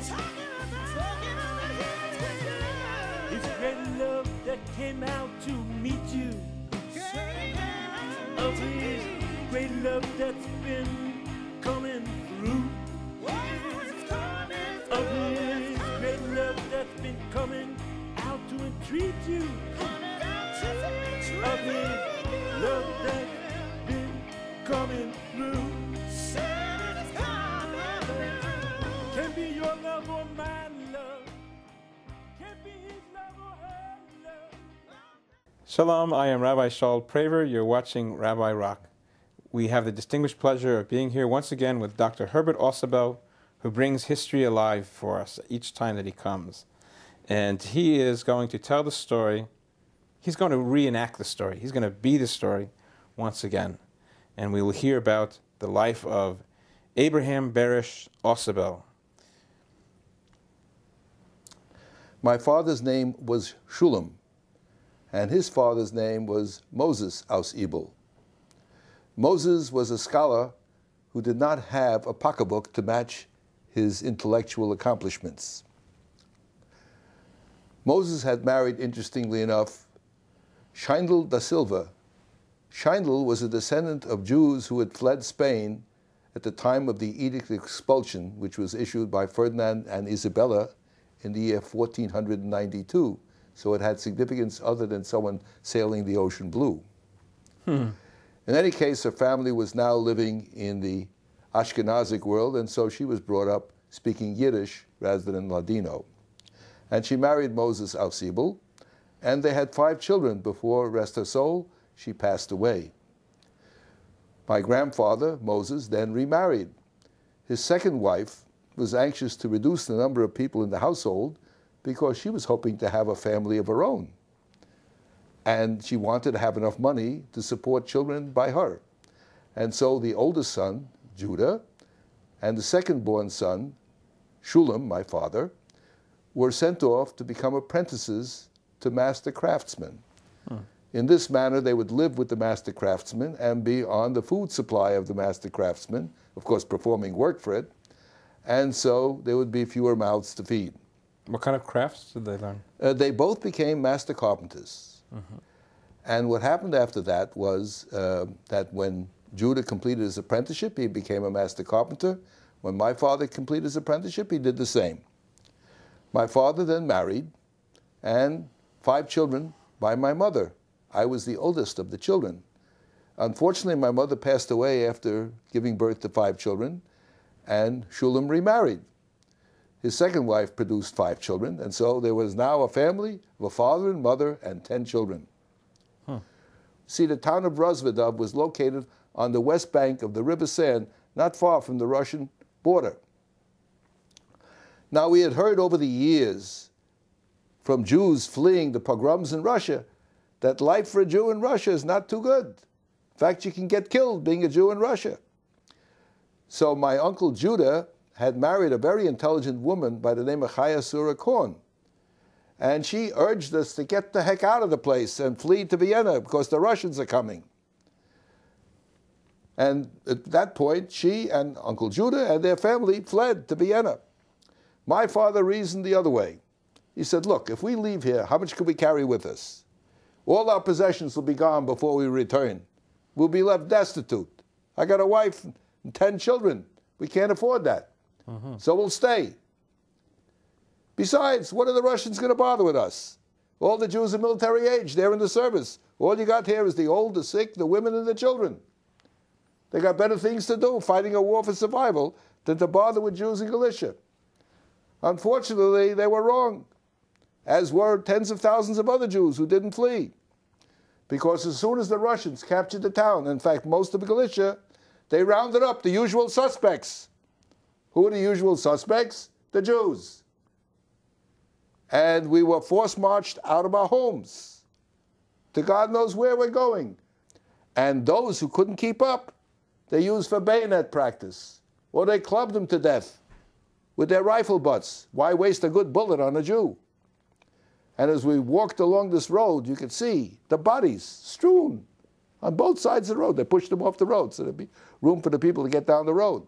It's great love that came out to meet you. Of his great love that's been coming through. Of his great love that's been coming out to entreat you. Of his love that's been coming through. Can be your love or my love. Can be his love or her love. Shalom, I am Rabbi Shaul Praver. You're watching Rabbi Rock. We have the distinguished pleasure of being here once again with Dr. Herbert Ausubel, who brings history alive for us each time that he comes. And he is going to tell the story. He's going to reenact the story. He's going to be the story once again. And we will hear about the life of Abraham Berish Ausubel. My father's name was Shulam, and his father's name was Moses Ausubel. Moses was a scholar who did not have a pocketbook to match his intellectual accomplishments. Moses had married, interestingly enough, Scheindel da Silva. Scheindel was a descendant of Jews who had fled Spain at the time of the Edict of Expulsion, which was issued by Ferdinand and Isabella in the year 1492. So it had significance other than someone sailing the ocean blue. In any case, her family was now living in the Ashkenazic world, and so she was brought up speaking Yiddish rather than Ladino. And she married Moses Ausubel, and they had 5 children before, rest her soul, she passed away. My grandfather, Moses, then remarried. His second wife was anxious to reduce the number of people in the household because she was hoping to have a family of her own. And she wanted to have enough money to support children by her. And so the oldest son, Judah, and the second-born son, Shulam, my father, were sent off to become apprentices to master craftsmen. In this manner, they would live with the master craftsman and be on the food supply of the master craftsman, of course, performing work for it, and so there would be fewer mouths to feed. What kind of crafts did they learn? They both became master carpenters. And what happened after that was that when Judah completed his apprenticeship, he became a master carpenter. When my father completed his apprenticeship, he did the same. My father then married, and 5 children by my mother. I was the oldest of the children. Unfortunately, my mother passed away after giving birth to 5 children, and Shulam remarried. His second wife produced 5 children, and so there was now a family of a father and mother and 10 children. See, the town of Rozvadov was located on the west bank of the River San, not far from the Russian border. Now, we had heard over the years from Jews fleeing the pogroms in Russia that life for a Jew in Russia is not too good. In fact, you can get killed being a Jew in Russia. So my uncle Judah had married a very intelligent woman by the name of Chaya Sura Korn. And she urged us to get the heck out of the place and flee to Vienna because the Russians are coming. And at that point, she and Uncle Judah and their family fled to Vienna. My father reasoned the other way. He said, look, if we leave here, how much can we carry with us? All our possessions will be gone before we return. We'll be left destitute. I got a wife and 10 children. We can't afford that. So we'll stay. Besides, what are the Russians going to bother with us? All the Jews of military age, they're in the service. All you got here is the old, the sick, the women, and the children. They got better things to do fighting a war for survival than to bother with Jews in Galicia. Unfortunately, they were wrong, as were tens of thousands of other Jews who didn't flee. Because as soon as the Russians captured the town, in fact, most of Galicia, they rounded up the usual suspects. Who are the usual suspects? The Jews. And we were force-marched out of our homes to God knows where we're going. And those who couldn't keep up, they used for bayonet practice, or they clubbed them to death with their rifle butts. Why waste a good bullet on a Jew? And as we walked along this road, you could see the bodies strewn on both sides of the road. They pushed them off the road so there'd be room for the people to get down the road.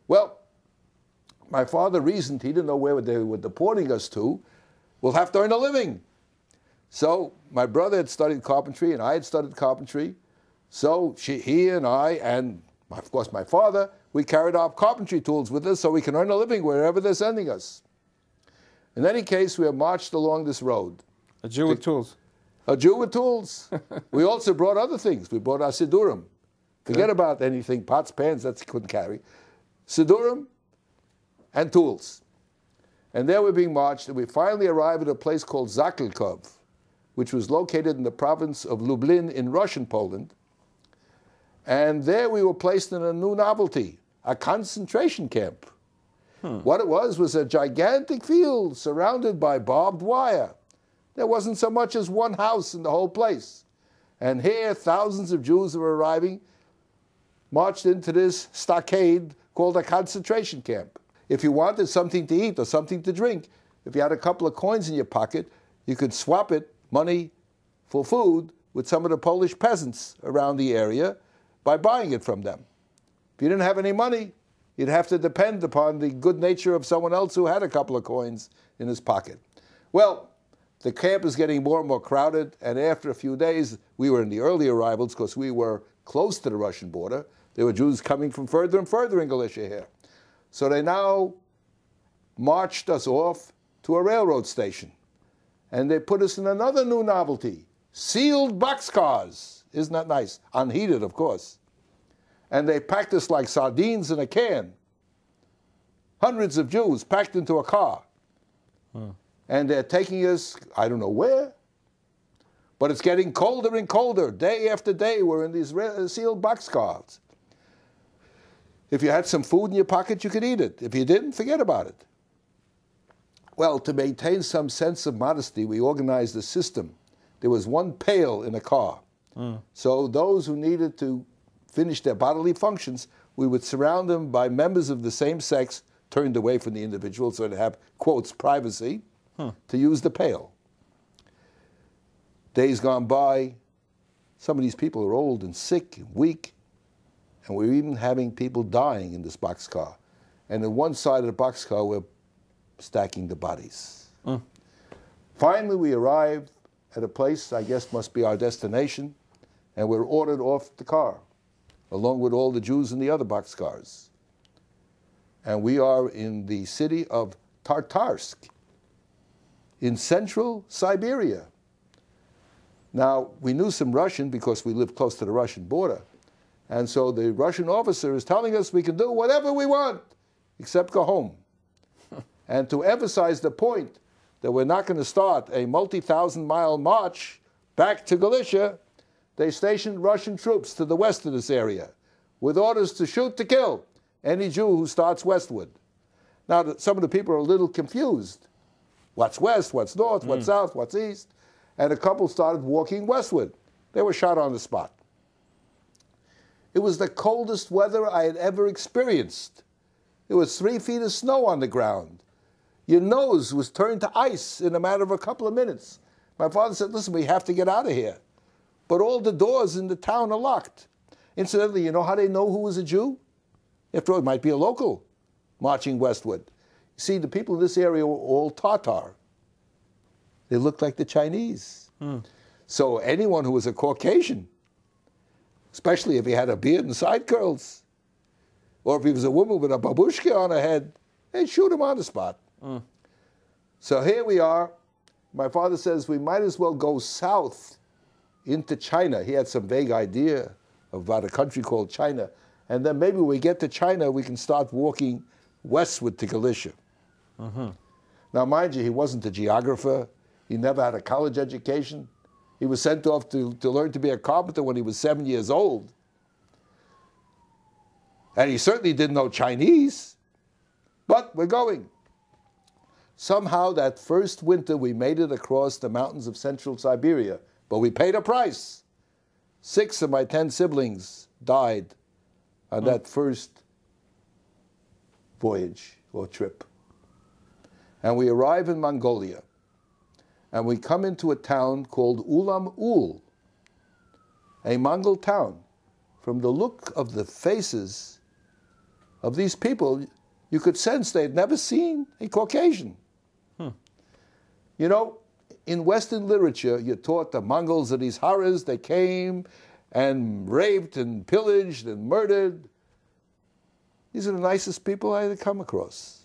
Well, my father reasoned, he didn't know where they were deporting us to. We'll have to earn a living. So my brother had studied carpentry and I had studied carpentry. So he and I and, of course, my father, we carried our carpentry tools with us so we can earn a living wherever they're sending us. In any case, we have marched along this road. A Jew with tools. A Jew with tools. We also brought other things. We brought our Sidurim. Forget about anything, pots, pans, that couldn't carry. Sidurim and tools. And there we're being marched, and we finally arrived at a place called Zakelkov, which was located in the province of Lublin in Russian Poland. And there we were placed in a new novelty, a concentration camp. What it was a gigantic field surrounded by barbed wire. There wasn't so much as one house in the whole place. And here thousands of Jews were arriving, marched into this stockade called a concentration camp. If you wanted something to eat or something to drink, if you had a couple of coins in your pocket, you could swap it, money for food, with some of the Polish peasants around the area by buying it from them. If you didn't have any money, you'd have to depend upon the good nature of someone else who had a couple of coins in his pocket. Well, the camp is getting more and more crowded, and after a few days, we were in the early arrivals because we were close to the Russian border. There were Jews coming from further and further in Galicia here. So they now marched us off to a railroad station, and they put us in another new novelty, sealed boxcars. Isn't that nice? Unheated, of course. And they packed us like sardines in a can. Hundreds of Jews packed into a car. And they're taking us, I don't know where, but it's getting colder and colder. Day after day, we're in these sealed boxcars. If you had some food in your pocket, you could eat it. If you didn't, forget about it. Well, to maintain some sense of modesty, we organized a system. There was one pail in a car. So those who needed to finish their bodily functions, we would surround them by members of the same sex, turned away from the individual so to have, quotes, privacy, to use the pail. Days gone by, some of these people are old and sick and weak, and we're even having people dying in this boxcar. And on one side of the boxcar, we're stacking the bodies. Finally, we arrived at a place, I guess must be our destination, and we're ordered off the car, along with all the Jews in the other boxcars. And we are in the city of Tartarsk, in central Siberia. Now, we knew some Russian because we lived close to the Russian border. And so the Russian officer is telling us we can do whatever we want, except go home. And to emphasize the point that we're not going to start a multi-thousand-mile march back to Galicia, they stationed Russian troops to the west of this area with orders to shoot to kill any Jew who starts westward. Now, some of the people are a little confused. What's west, what's north, what's south, what's east? And a couple started walking westward. They were shot on the spot. It was the coldest weather I had ever experienced. It was 3 feet of snow on the ground. Your nose was turned to ice in a matter of a couple of minutes. My father said, listen, we have to get out of here. But all the doors in the town are locked. Incidentally, you know how they know who was a Jew? After all, it might be a local marching westward. See, the people in this area were all Tatar. They looked like the Chinese. So anyone who was a Caucasian, especially if he had a beard and side curls, or if he was a woman with a babushka on her head, they'd shoot him on the spot. So here we are. My father says we might as well go south into China. He had some vague idea about a country called China. And then maybe when we get to China, we can start walking westward to Galicia. Now, mind you, he wasn't a geographer. He never had a college education. He was sent off to learn to be a carpenter when he was 7 years old. And he certainly didn't know Chinese. But we're going. Somehow that first winter we made it across the mountains of central Siberia. But we paid a price. 6 of my 10 siblings died on that first voyage or trip. And we arrive in Mongolia. And we come into a town called Ulam-Ul, a Mongol town. From the look of the faces of these people, You could sense they had never seen a Caucasian. You know, in Western literature, you're taught the Mongols are these horrors. They came and raped and pillaged and murdered. These are the nicest people I had come across.